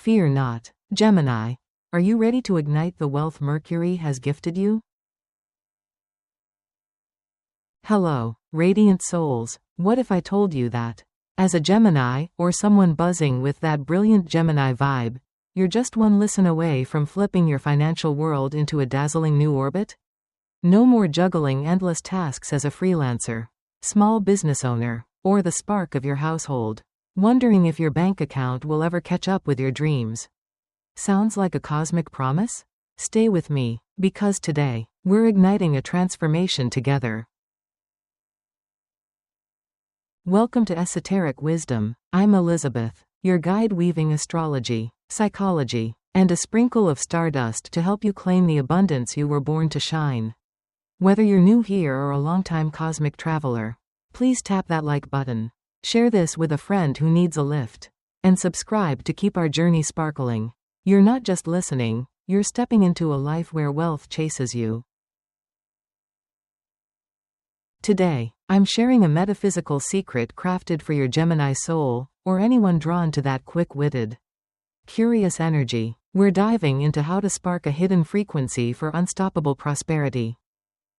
Fear not, Gemini. Are you ready to ignite the wealth Mercury has gifted you? Hello, radiant souls. What if I told you that, as a Gemini, or someone buzzing with that brilliant Gemini vibe, you're just one listen away from flipping your financial world into a dazzling new orbit? No more juggling endless tasks as a freelancer, small business owner, or the spark of your household, wondering if your bank account will ever catch up with your dreams. Sounds like a cosmic promise? Stay with me, because today, we're igniting a transformation together. Welcome to Esoteric Wisdom. I'm Elizabeth, your guide weaving astrology, psychology, and a sprinkle of stardust to help you claim the abundance you were born to shine. Whether you're new here or a longtime cosmic traveler, please tap that like button, share this with a friend who needs a lift, and subscribe to keep our journey sparkling. You're not just listening, you're stepping into a life where wealth chases you. Today, I'm sharing a metaphysical secret crafted for your Gemini soul, or anyone drawn to that quick-witted, curious energy. We're diving into how to spark a hidden frequency for unstoppable prosperity.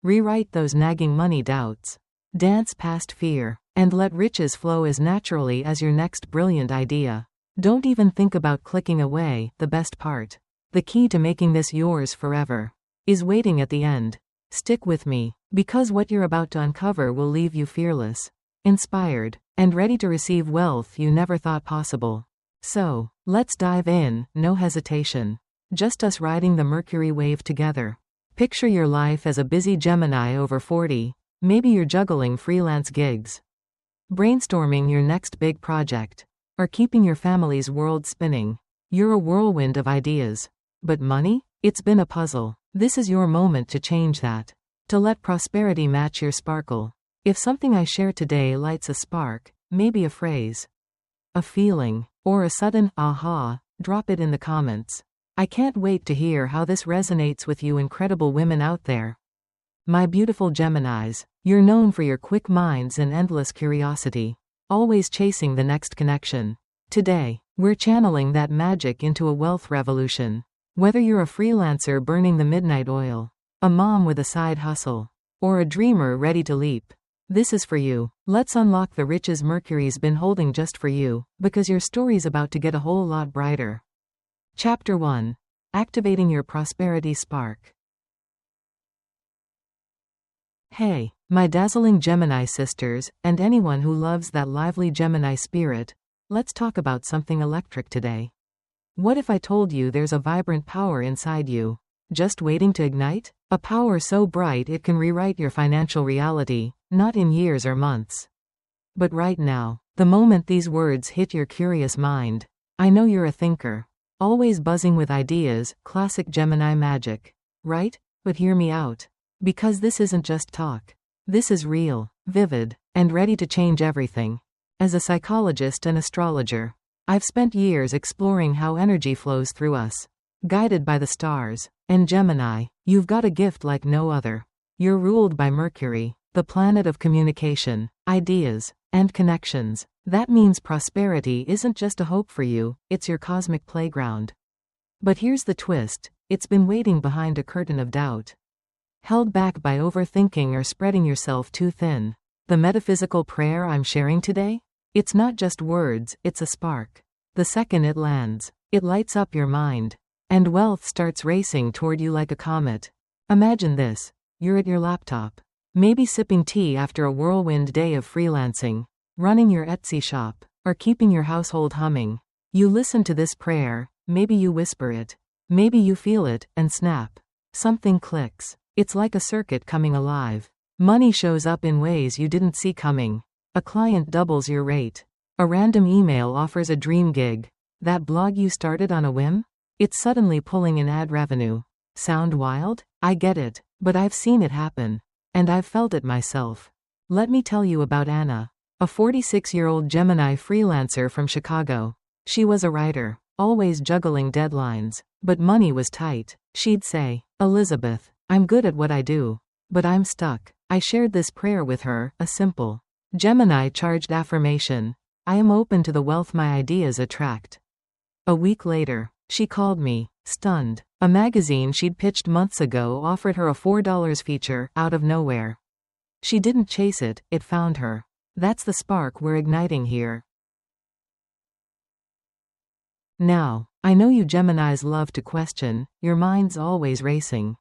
Rewrite those nagging money doubts. Dance past fear, and let riches flow as naturally as your next brilliant idea. Don't even think about clicking away. The best part, the key to making this yours forever, is waiting at the end. Stick with me, because what you're about to uncover will leave you fearless, inspired, and ready to receive wealth you never thought possible. So, let's dive in, no hesitation. Just us riding the Mercury wave together. Picture your life as a busy Gemini over 40, maybe you're juggling freelance gigs, brainstorming your next big project, or keeping your family's world spinning. You're a whirlwind of ideas. But money? It's been a puzzle. This is your moment to change that. To let prosperity match your sparkle. If something I share today lights a spark, maybe a phrase, a feeling, or a sudden aha, drop it in the comments. I can't wait to hear how this resonates with you incredible women out there. My beautiful Geminis, you're known for your quick minds and endless curiosity, always chasing the next connection. Today, we're channeling that magic into a wealth revolution. Whether you're a freelancer burning the midnight oil, a mom with a side hustle, or a dreamer ready to leap, this is for you. Let's unlock the riches Mercury's been holding just for you, because your story's about to get a whole lot brighter. Chapter 1. Activating your prosperity spark. Hey, my dazzling Gemini sisters, and anyone who loves that lively Gemini spirit, let's talk about something electric today. What if I told you there's a vibrant power inside you, just waiting to ignite? A power so bright it can rewrite your financial reality, not in years or months, but right now, the moment these words hit your curious mind. I know you're a thinker, always buzzing with ideas, classic Gemini magic, right? But hear me out. Because this isn't just talk. This is real, vivid, and ready to change everything. As a psychologist and astrologer, I've spent years exploring how energy flows through us, guided by the stars. And Gemini, you've got a gift like no other. You're ruled by Mercury, the planet of communication, ideas, and connections. That means prosperity isn't just a hope for you, it's your cosmic playground. But here's the twist, it's been waiting behind a curtain of doubt, held back by overthinking or spreading yourself too thin. The metaphysical prayer I'm sharing today? It's not just words, it's a spark. The second it lands, it lights up your mind, and wealth starts racing toward you like a comet. Imagine this. You're at your laptop, maybe sipping tea after a whirlwind day of freelancing, running your Etsy shop, or keeping your household humming. You listen to this prayer, maybe you whisper it, maybe you feel it, and snap. Something clicks. It's like a circuit coming alive. Money shows up in ways you didn't see coming. A client doubles your rate. A random email offers a dream gig. That blog you started on a whim? It's suddenly pulling in ad revenue. Sound wild? I get it, but I've seen it happen. And I've felt it myself. Let me tell you about Anna, a 46-year-old Gemini freelancer from Chicago. She was a writer, always juggling deadlines, but money was tight. She'd say, "Elizabeth, I'm good at what I do, but I'm stuck." I shared this prayer with her, a simple, Gemini-charged affirmation. I am open to the wealth my ideas attract. A week later, she called me, stunned. A magazine she'd pitched months ago offered her a $4 feature, out of nowhere. She didn't chase it, it found her. That's the spark we're igniting here. Now, I know you Geminis love to question, your mind's always racing.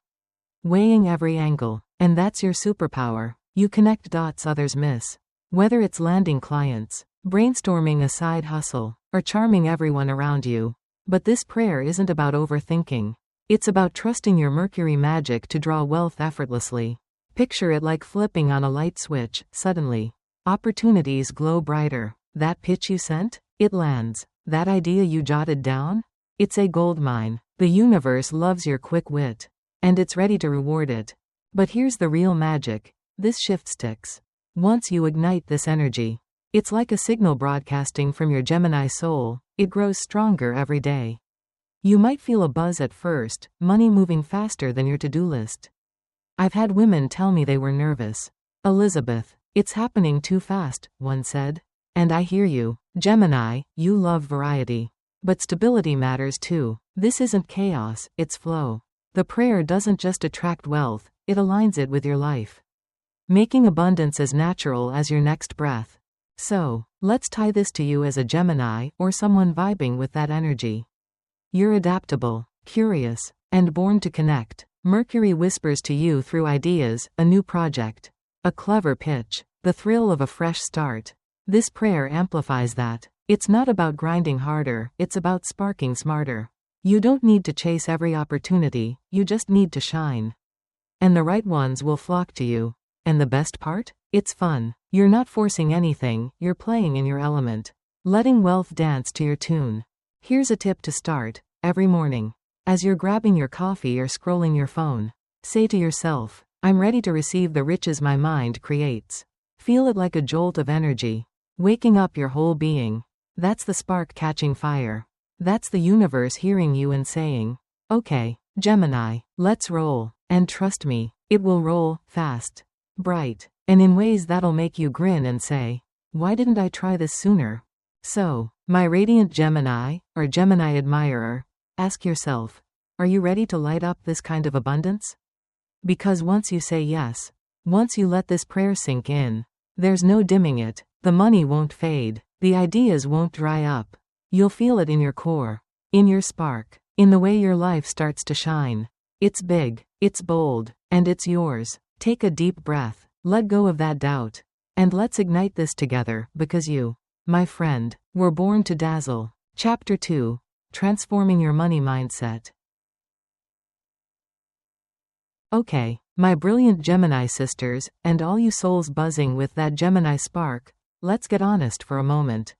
Weighing every angle. And that's your superpower. You connect dots others miss. Whether it's landing clients, brainstorming a side hustle, or charming everyone around you. But this prayer isn't about overthinking. It's about trusting your Mercury magic to draw wealth effortlessly. Picture it like flipping on a light switch, suddenly. Opportunities glow brighter. That pitch you sent? It lands. That idea you jotted down? It's a goldmine. The universe loves your quick wit. And it's ready to reward it. But here's the real magic. This shift sticks. Once you ignite this energy, it's like a signal broadcasting from your Gemini soul. It grows stronger every day. You might feel a buzz at first, money moving faster than your to-do list. I've had women tell me they were nervous. Elizabeth, it's happening too fast, one said. And I hear you. Gemini, you love variety. But stability matters too. This isn't chaos, it's flow. The prayer doesn't just attract wealth, it aligns it with your life. Making abundance as natural as your next breath. So, let's tie this to you as a Gemini, or someone vibing with that energy. You're adaptable, curious, and born to connect. Mercury whispers to you through ideas, a new project, a clever pitch, the thrill of a fresh start. This prayer amplifies that. It's not about grinding harder, it's about sparking smarter. You don't need to chase every opportunity, you just need to shine. And the right ones will flock to you. And the best part? It's fun. You're not forcing anything, you're playing in your element. Letting wealth dance to your tune. Here's a tip to start. Every morning, as you're grabbing your coffee or scrolling your phone, say to yourself, I'm ready to receive the riches my mind creates. Feel it like a jolt of energy, waking up your whole being. That's the spark catching fire. That's the universe hearing you and saying, okay, Gemini, let's roll. And trust me, it will roll, fast, bright, and in ways that'll make you grin and say, why didn't I try this sooner? So, my radiant Gemini, or Gemini admirer, ask yourself, are you ready to light up this kind of abundance? Because once you say yes, once you let this prayer sink in, there's no dimming it. The money won't fade, the ideas won't dry up. You'll feel it in your core, in your spark, in the way your life starts to shine. It's big, it's bold, and it's yours. Take a deep breath, let go of that doubt, and let's ignite this together, because you, my friend, were born to dazzle. Chapter 2. Transforming your money mindset. Okay, my brilliant Gemini sisters, and all you souls buzzing with that Gemini spark, let's get honest for a moment.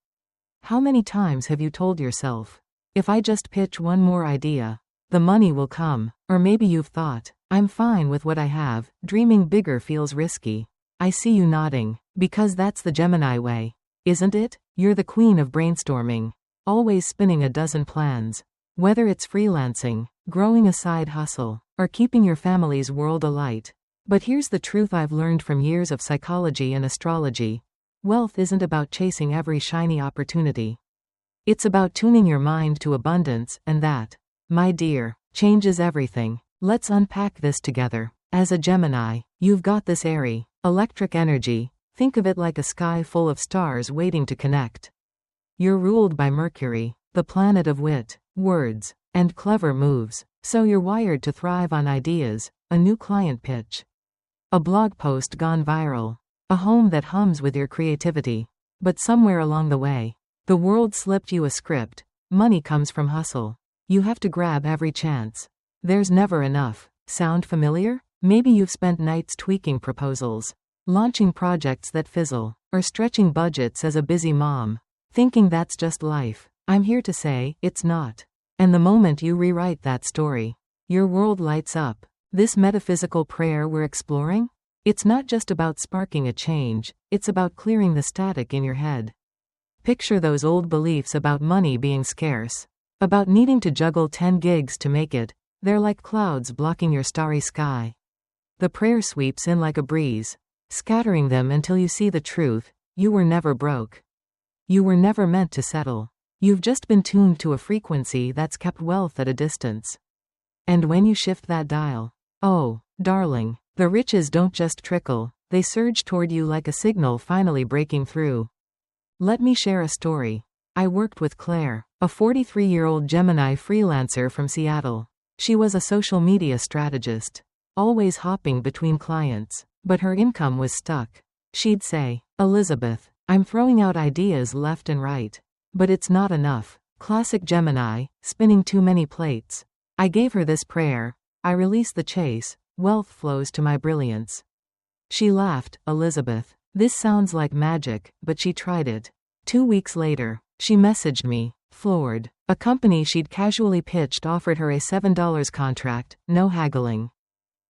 How many times have you told yourself, if I just pitch one more idea, the money will come? Or maybe you've thought, I'm fine with what I have, dreaming bigger feels risky. I see you nodding, because that's the Gemini way, isn't it? You're the queen of brainstorming, always spinning a dozen plans. Whether it's freelancing, growing a side hustle, or keeping your family's world alight. But here's the truth I've learned from years of psychology and astrology. Wealth isn't about chasing every shiny opportunity. It's about tuning your mind to abundance, and that, my dear, changes everything. Let's unpack this together. As a Gemini, you've got this airy, electric energy. Think of it like a sky full of stars waiting to connect. You're ruled by Mercury, the planet of wit, words, and clever moves. So you're wired to thrive on ideas, a new client pitch, a blog post gone viral, a home that hums with your creativity. But somewhere along the way, the world slipped you a script. Money comes from hustle. You have to grab every chance. There's never enough. Sound familiar? Maybe you've spent nights tweaking proposals, launching projects that fizzle, or stretching budgets as a busy mom, thinking that's just life. I'm here to say, it's not. And the moment you rewrite that story, your world lights up. This metaphysical prayer we're exploring? It's not just about sparking a change, it's about clearing the static in your head. Picture those old beliefs about money being scarce, about needing to juggle 10 gigs to make it. They're like clouds blocking your starry sky. The prayer sweeps in like a breeze, scattering them until you see the truth. You were never broke. You were never meant to settle. You've just been tuned to a frequency that's kept wealth at a distance. And when you shift that dial, oh, darling, the riches don't just trickle, they surge toward you like a signal finally breaking through. Let me share a story. I worked with Claire, a 43-year-old Gemini freelancer from Seattle. She was a social media strategist, always hopping between clients, but her income was stuck. She'd say, "Elizabeth, I'm throwing out ideas left and right, but it's not enough." Classic Gemini, spinning too many plates. I gave her this prayer: I release the chase, wealth flows to my brilliance. She laughed. "Elizabeth, this sounds like magic," but she tried it. 2 weeks later, she messaged me, floored. A company she'd casually pitched offered her a $7 contract, no haggling.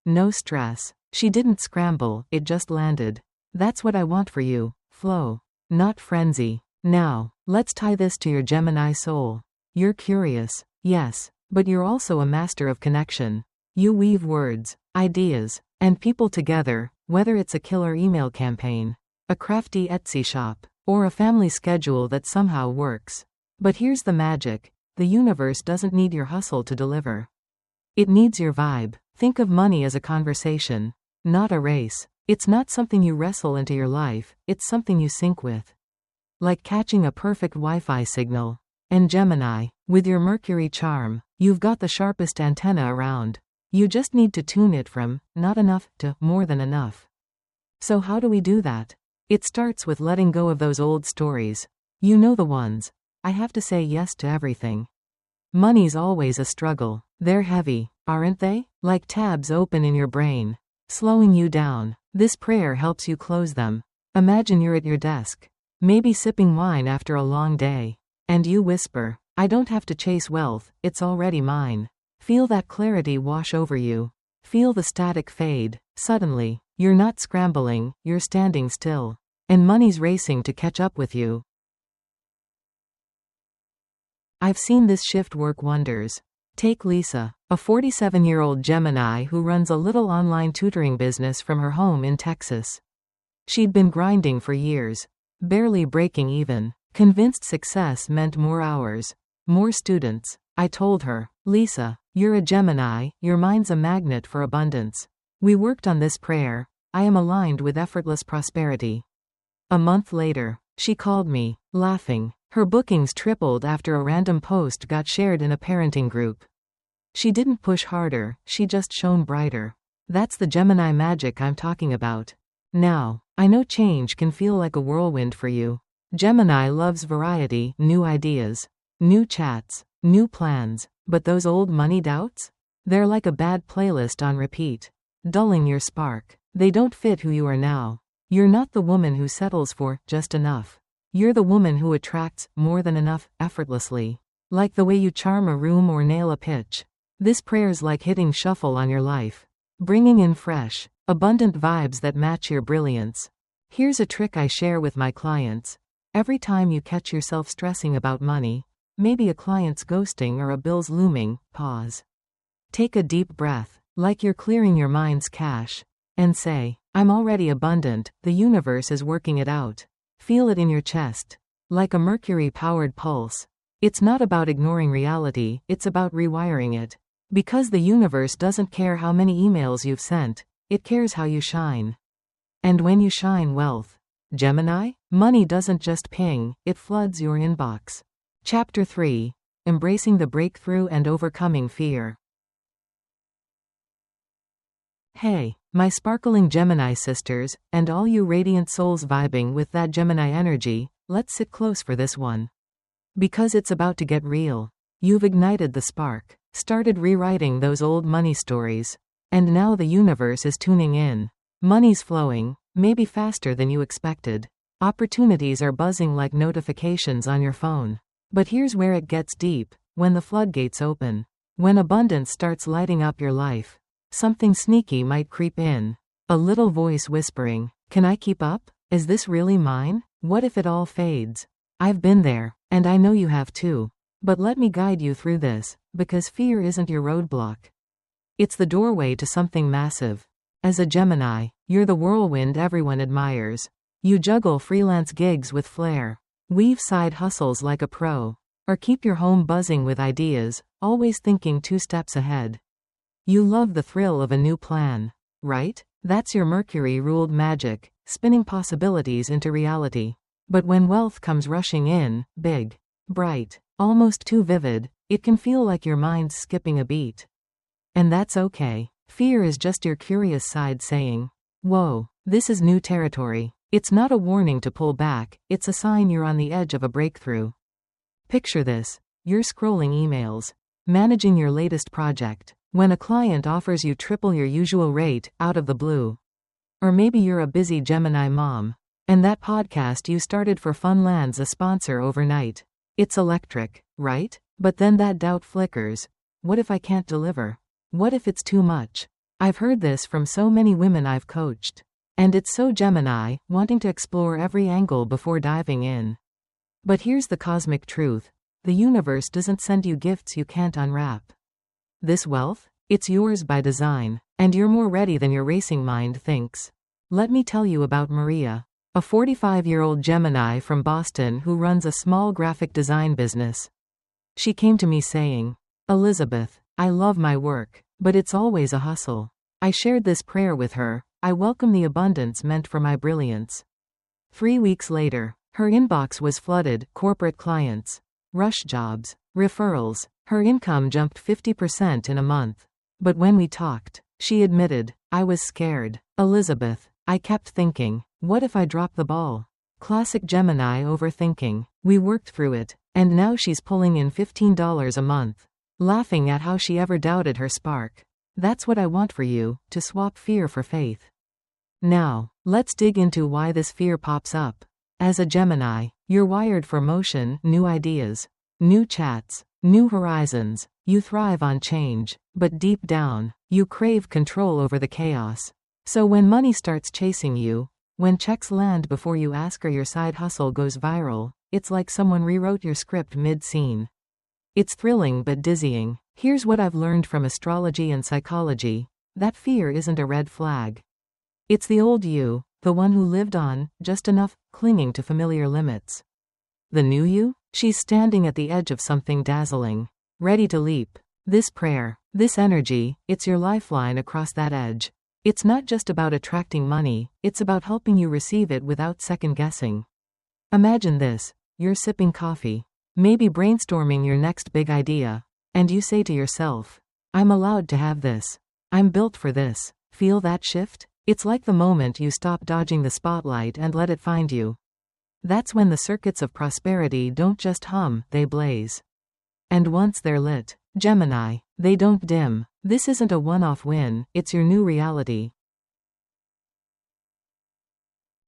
No stress. She didn't scramble, it just landed. That's what I want for you, flow, not frenzy. Now, let's tie this to your Gemini soul. You're curious, yes, but you're also a master of connection. You weave words, ideas, and people together, whether it's a killer email campaign, a crafty Etsy shop, or a family schedule that somehow works. But here's the magic: the universe doesn't need your hustle to deliver. It needs your vibe. Think of money as a conversation, not a race. It's not something you wrestle into your life, it's something you sync with. Like catching a perfect Wi-Fi signal. And Gemini, with your Mercury charm, you've got the sharpest antenna around. You just need to tune it from not enough to more than enough. So how do we do that? It starts with letting go of those old stories. You know the ones. I have to say yes to everything. Money's always a struggle. They're heavy, aren't they? Like tabs open in your brain, slowing you down. This prayer helps you close them. Imagine you're at your desk, maybe sipping wine after a long day, and you whisper, "I don't have to chase wealth, it's already mine." Feel that clarity wash over you. Feel the static fade. Suddenly, you're not scrambling, you're standing still. And money's racing to catch up with you. I've seen this shift work wonders. Take Lisa, a 47-year-old Gemini who runs a little online tutoring business from her home in Texas. She'd been grinding for years, barely breaking even, convinced success meant more hours, more students. I told her, "Lisa, you're a Gemini, your mind's a magnet for abundance." We worked on this prayer: I am aligned with effortless prosperity. A month later, she called me, laughing. Her bookings tripled after a random post got shared in a parenting group. She didn't push harder, she just shone brighter. That's the Gemini magic I'm talking about. Now, I know change can feel like a whirlwind for you. Gemini loves variety, new ideas, new chats, new plans. But those old money doubts? They're like a bad playlist on repeat, dulling your spark. They don't fit who you are now. You're not the woman who settles for just enough. You're the woman who attracts more than enough effortlessly. Like the way you charm a room or nail a pitch. This prayer's like hitting shuffle on your life, bringing in fresh, abundant vibes that match your brilliance. Here's a trick I share with my clients. Every time you catch yourself stressing about money, maybe a client's ghosting or a bill's looming, pause. Take a deep breath, like you're clearing your mind's cache, and say, "I'm already abundant, the universe is working it out." Feel it in your chest, like a Mercury-powered pulse. It's not about ignoring reality, it's about rewiring it. Because the universe doesn't care how many emails you've sent, it cares how you shine. And when you shine wealth, Gemini, money doesn't just ping, it floods your inbox. Chapter 3. Embracing the breakthrough and overcoming fear. Hey, my sparkling Gemini sisters, and all you radiant souls vibing with that Gemini energy, let's sit close for this one. Because it's about to get real. You've ignited the spark, started rewriting those old money stories, and now the universe is tuning in. Money's flowing, maybe faster than you expected. Opportunities are buzzing like notifications on your phone. But here's where it gets deep: when the floodgates open, when abundance starts lighting up your life, something sneaky might creep in. A little voice whispering, "Can I keep up? Is this really mine? What if it all fades?" I've been there, and I know you have too. But let me guide you through this, because fear isn't your roadblock. It's the doorway to something massive. As a Gemini, you're the whirlwind everyone admires. You juggle freelance gigs with flair, weave side hustles like a pro, Or keep your home buzzing with ideas, always thinking 2 steps ahead. You love the thrill of a new plan, right? That's your Mercury-ruled magic, spinning possibilities into reality. But when wealth comes rushing in, big, bright, almost too vivid, it can feel like your mind's skipping a beat. And that's okay. Fear is just your curious side saying, "Whoa, this is new territory." It's not a warning to pull back, it's a sign you're on the edge of a breakthrough. Picture this. You're scrolling emails, managing your latest project, when a client offers you triple your usual rate, out of the blue. Or maybe you're a busy Gemini mom, and that podcast you started for fun lands a sponsor overnight. It's electric, right? But then that doubt flickers. What if I can't deliver? What if it's too much? I've heard this from so many women I've coached. And it's so Gemini, wanting to explore every angle before diving in. But here's the cosmic truth. The universe doesn't send you gifts you can't unwrap. This wealth? It's yours by design, and you're more ready than your racing mind thinks. Let me tell you about Maria, a 45-year-old Gemini from Boston who runs a small graphic design business. She came to me saying, "Elizabeth, I love my work, but it's always a hustle." I shared this prayer with her. I welcome the abundance meant for my brilliance. 3 weeks later, her inbox was flooded, corporate clients, rush jobs, referrals. Her income jumped 50% in a month. But when we talked, she admitted, "I was scared, Elizabeth. I kept thinking, what if I drop the ball?" Classic Gemini overthinking. We worked through it, and now she's pulling in $15 a month, laughing at how she ever doubted her spark. That's what I want for you, to swap fear for faith. Now, let's dig into why this fear pops up. As a Gemini, you're wired for motion, new ideas, new chats, new horizons. You thrive on change, but deep down, you crave control over the chaos. So when money starts chasing you, when checks land before you ask or your side hustle goes viral, it's like someone rewrote your script mid-scene. It's thrilling but dizzying. Here's what I've learned from astrology and psychology. That fear isn't a red flag. It's the old you, the one who lived on, just enough, clinging to familiar limits. The new you? She's standing at the edge of something dazzling, ready to leap. This prayer, this energy, it's your lifeline across that edge. It's not just about attracting money, it's about helping you receive it without second guessing. Imagine this. You're sipping coffee, maybe brainstorming your next big idea, and you say to yourself, "I'm allowed to have this. I'm built for this." Feel that shift? It's like the moment you stop dodging the spotlight and let it find you. That's when the circuits of prosperity don't just hum, they blaze. And once they're lit, Gemini, they don't dim. This isn't a one-off win, it's your new reality.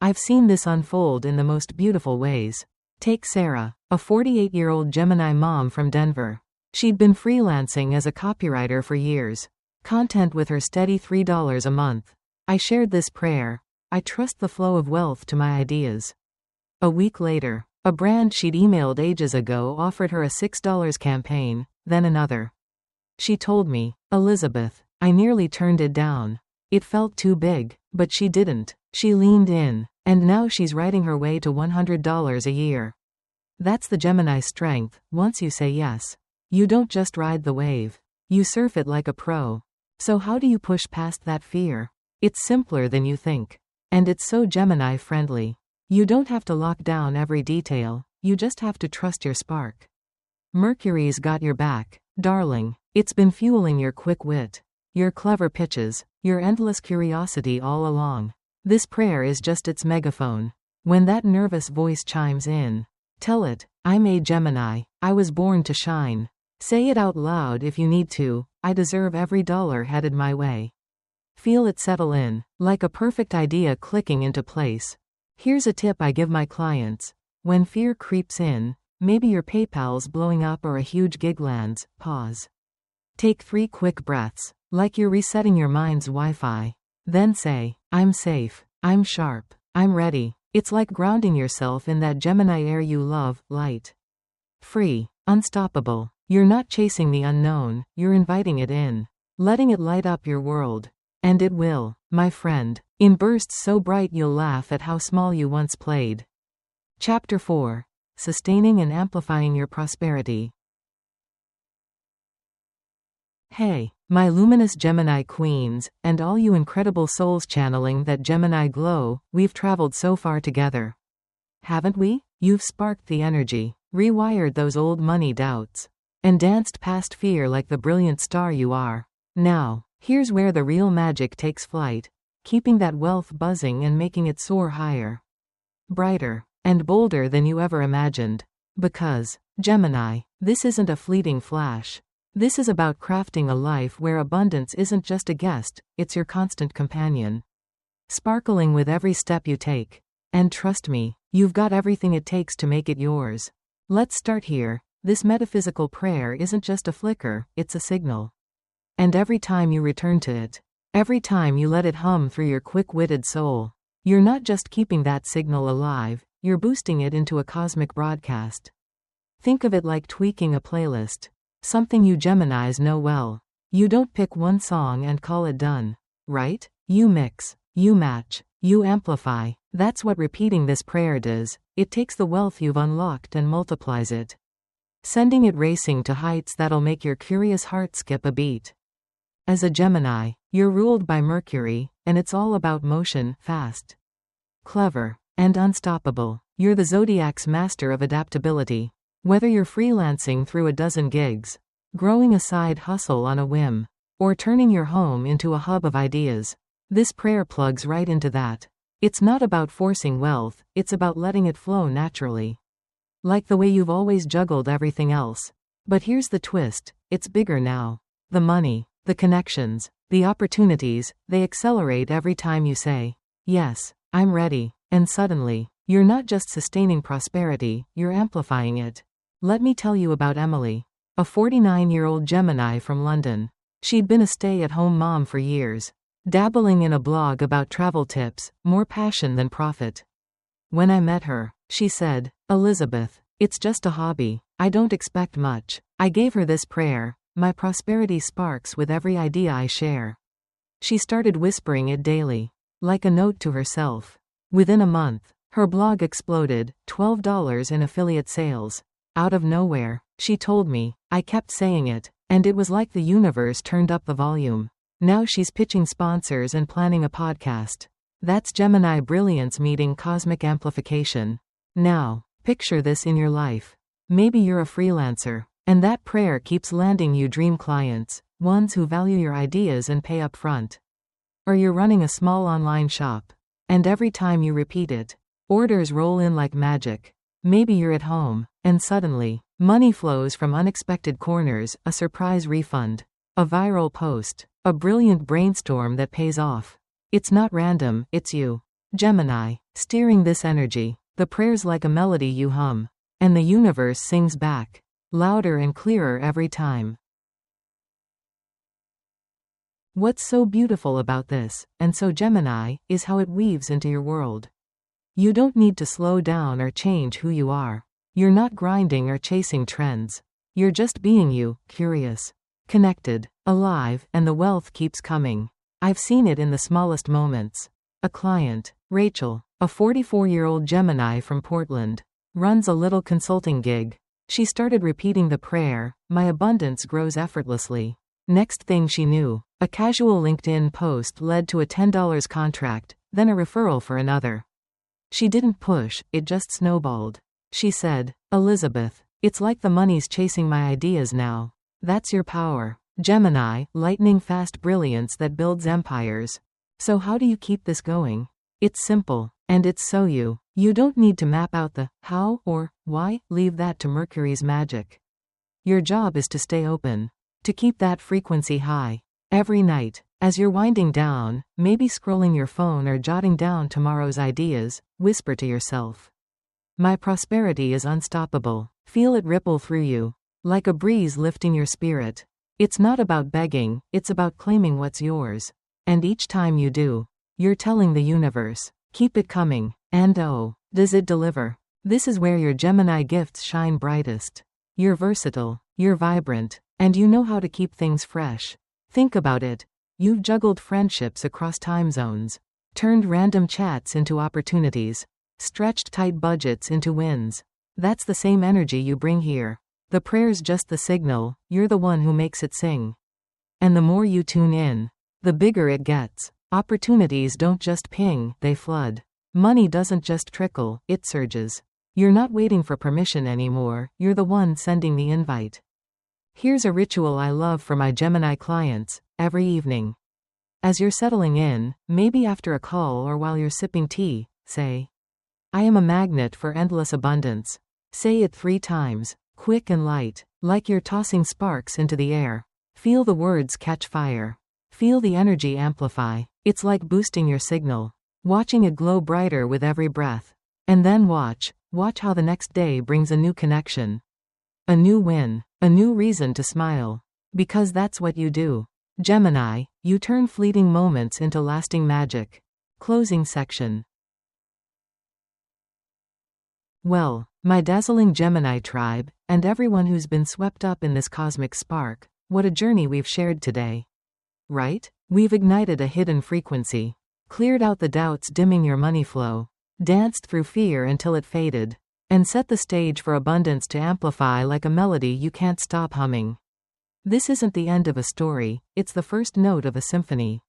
I've seen this unfold in the most beautiful ways. Take Sarah, a 48-year-old Gemini mom from Denver. She'd been freelancing as a copywriter for years. Content with her steady $3 a month. I shared this prayer. I trust the flow of wealth to my ideas. A week later, a brand she'd emailed ages ago offered her a $6 campaign, then another. She told me, "Elizabeth, I nearly turned it down. It felt too big," but she didn't. She leaned in, and now she's writing her way to $100 a year. That's the Gemini strength. Once you say yes, you don't just ride the wave. You surf it like a pro. So how do you push past that fear? It's simpler than you think. And it's so Gemini friendly. You don't have to lock down every detail, you just have to trust your spark. Mercury's got your back, darling. It's been fueling your quick wit, your clever pitches, your endless curiosity all along. This prayer is just its megaphone. When that nervous voice chimes in, tell it, "I'm a Gemini, I was born to shine." Say it out loud if you need to, "I deserve every dollar headed my way." Feel it settle in, like a perfect idea clicking into place. Here's a tip I give my clients. When fear creeps in, maybe your PayPal's blowing up or a huge gig lands, pause. Take 3 quick breaths, like you're resetting your mind's Wi-Fi. Then say, "I'm safe, I'm sharp, I'm ready." It's like grounding yourself in that Gemini air you love, light, free, unstoppable. You're not chasing the unknown, you're inviting it in, letting it light up your world. And it will, my friend, in bursts so bright you'll laugh at how small you once played. Chapter 4. sustaining and amplifying your prosperity. Hey, my luminous Gemini queens, and all you incredible souls channeling that Gemini glow, we've traveled so far together. Haven't we? You've sparked the energy, rewired those old money doubts, and danced past fear like the brilliant star you are. Now, here's where the real magic takes flight, keeping that wealth buzzing and making it soar higher, brighter, and bolder than you ever imagined. Because, Gemini, this isn't a fleeting flash. This is about crafting a life where abundance isn't just a guest, it's your constant companion, sparkling with every step you take. And trust me, you've got everything it takes to make it yours. Let's start here. This metaphysical prayer isn't just a flicker, it's a signal. And every time you return to it, every time you let it hum through your quick-witted soul, you're not just keeping that signal alive, you're boosting it into a cosmic broadcast. Think of it like tweaking a playlist. Something you Geminis know well. You don't pick one song and call it done, right? You mix, you match, you amplify. That's what repeating this prayer does. It takes the wealth you've unlocked and multiplies it, sending it racing to heights that'll make your curious heart skip a beat. As a Gemini, you're ruled by Mercury, and it's all about motion, fast, clever, and unstoppable. You're the zodiac's master of adaptability. Whether you're freelancing through a dozen gigs, growing a side hustle on a whim, or turning your home into a hub of ideas, this prayer plugs right into that. It's not about forcing wealth, it's about letting it flow naturally, like the way you've always juggled everything else. But here's the twist, it's bigger now. The money, the connections, the opportunities, they accelerate every time you say, yes, I'm ready. And suddenly, you're not just sustaining prosperity, you're amplifying it. Let me tell you about Emily, a 49-year-old Gemini from London. She'd been a stay-at-home mom for years, dabbling in a blog about travel tips, more passion than profit. When I met her, she said, "Elizabeth, it's just a hobby. I don't expect much." I gave her this prayer, "My prosperity sparks with every idea I share." She started whispering it daily, like a note to herself. Within a month, her blog exploded, $12 in affiliate sales. Out of nowhere, she told me. I kept saying it, and it was like the universe turned up the volume. Now she's pitching sponsors and planning a podcast. That's Gemini brilliance meeting cosmic amplification. Now, picture this in your life. Maybe you're a freelancer, and that prayer keeps landing you dream clients, ones who value your ideas and pay up front. Or you're running a small online shop, and every time you repeat it, orders roll in like magic. Maybe you're at home, and suddenly, money flows from unexpected corners, a surprise refund, a viral post, a brilliant brainstorm that pays off. It's not random, it's you, Gemini, steering this energy. The prayer's like a melody you hum, and the universe sings back, louder and clearer every time. What's so beautiful about this, and so Gemini, is how it weaves into your world. You don't need to slow down or change who you are. You're not grinding or chasing trends. You're just being you, curious, connected, alive, and the wealth keeps coming. I've seen it in the smallest moments. A client, Rachel, a 44-year-old Gemini from Portland, runs a little consulting gig. She started repeating the prayer, "My abundance grows effortlessly." Next thing she knew, a casual LinkedIn post led to a $10 contract, then a referral for another. She didn't push, it just snowballed. She said, "Elizabeth, it's like the money's chasing my ideas now." That's your power, Gemini, lightning-fast brilliance that builds empires. So how do you keep this going? It's simple, and it's so you. You don't need to map out the how or why, leave that to Mercury's magic. Your job is to stay open, to keep that frequency high. Every night, as you're winding down, maybe scrolling your phone or jotting down tomorrow's ideas, whisper to yourself, "My prosperity is unstoppable." Feel it ripple through you, like a breeze lifting your spirit. It's not about begging, it's about claiming what's yours. And each time you do, you're telling the universe, keep it coming, and oh, does it deliver. This is where your Gemini gifts shine brightest. You're versatile, you're vibrant, and you know how to keep things fresh. Think about it. You've juggled friendships across time zones, turned random chats into opportunities, stretched tight budgets into wins. That's the same energy you bring here. The prayer's just the signal, you're the one who makes it sing. And the more you tune in, the bigger it gets. Opportunities don't just ping, they flood. Money doesn't just trickle, it surges. You're not waiting for permission anymore, you're the one sending the invite. Here's a ritual I love for my Gemini clients, every evening. As you're settling in, maybe after a call or while you're sipping tea, say, I am a magnet for endless abundance. Say it 3 times, quick and light, like you're tossing sparks into the air. Feel the words catch fire. Feel the energy amplify. It's like boosting your signal. Watching it glow brighter with every breath. And then watch how the next day brings a new connection. A new win. A new reason to smile. Because that's what you do. Gemini, you turn fleeting moments into lasting magic. Closing section. Well, my dazzling Gemini tribe, and everyone who's been swept up in this cosmic spark, what a journey we've shared today. Right? We've ignited a hidden frequency. Cleared out the doubts dimming your money flow. Danced through fear until it faded. And set the stage for abundance to amplify like a melody you can't stop humming. This isn't the end of a story, it's the first note of a symphony.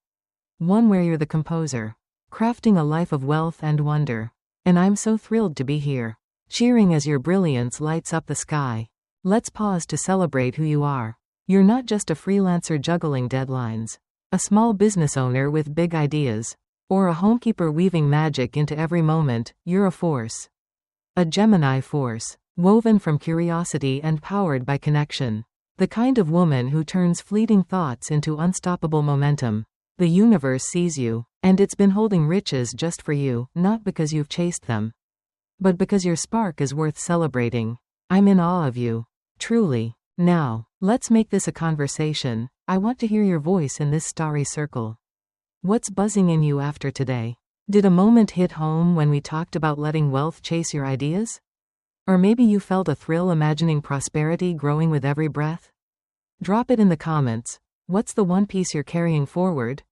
One where you're the composer. Crafting a life of wealth and wonder. And I'm so thrilled to be here. Cheering as your brilliance lights up the sky. Let's pause to celebrate who you are. You're not just a freelancer juggling deadlines. A small business owner with big ideas. Or a homekeeper weaving magic into every moment, you're a force. A Gemini force. Woven from curiosity and powered by connection. The kind of woman who turns fleeting thoughts into unstoppable momentum. The universe sees you, and it's been holding riches just for you, not because you've chased them. But because your spark is worth celebrating. I'm in awe of you. Truly. Now, let's make this a conversation. I want to hear your voice in this starry circle. What's buzzing in you after today? Did a moment hit home when we talked about letting wealth chase your ideas? Or maybe you felt a thrill imagining prosperity growing with every breath? Drop it in the comments. What's the one piece you're carrying forward?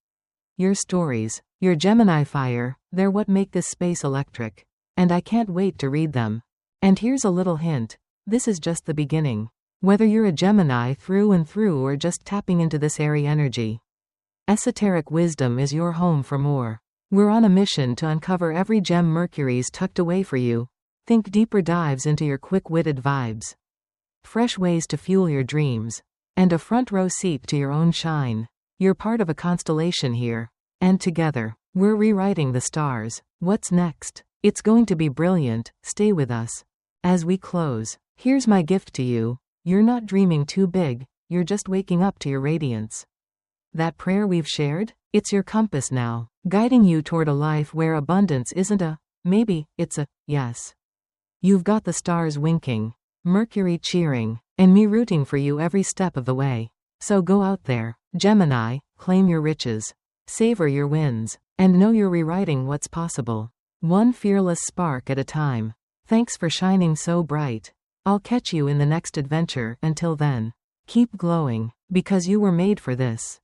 Your stories, your Gemini fire, they're what make this space electric. And I can't wait to read them. And here's a little hint. This is just the beginning. Whether you're a Gemini through and through or just tapping into this airy energy. Esoteric wisdom is your home for more. We're on a mission to uncover every gem Mercury's tucked away for you. Think deeper dives into your quick-witted vibes. Fresh ways to fuel your dreams. And a front row seat to your own shine. You're part of a constellation here. And together, we're rewriting the stars. What's next? It's going to be brilliant, stay with us. As we close, here's my gift to you. You're not dreaming too big, you're just waking up to your radiance. That prayer we've shared? It's your compass now, guiding you toward a life where abundance isn't a maybe, it's a yes. You've got the stars winking, Mercury cheering, and me rooting for you every step of the way. So go out there, Gemini, claim your riches, savor your wins, and know you're rewriting what's possible. One fearless spark at a time. Thanks for shining so bright. I'll catch you in the next adventure. Until then, keep glowing, because you were made for this.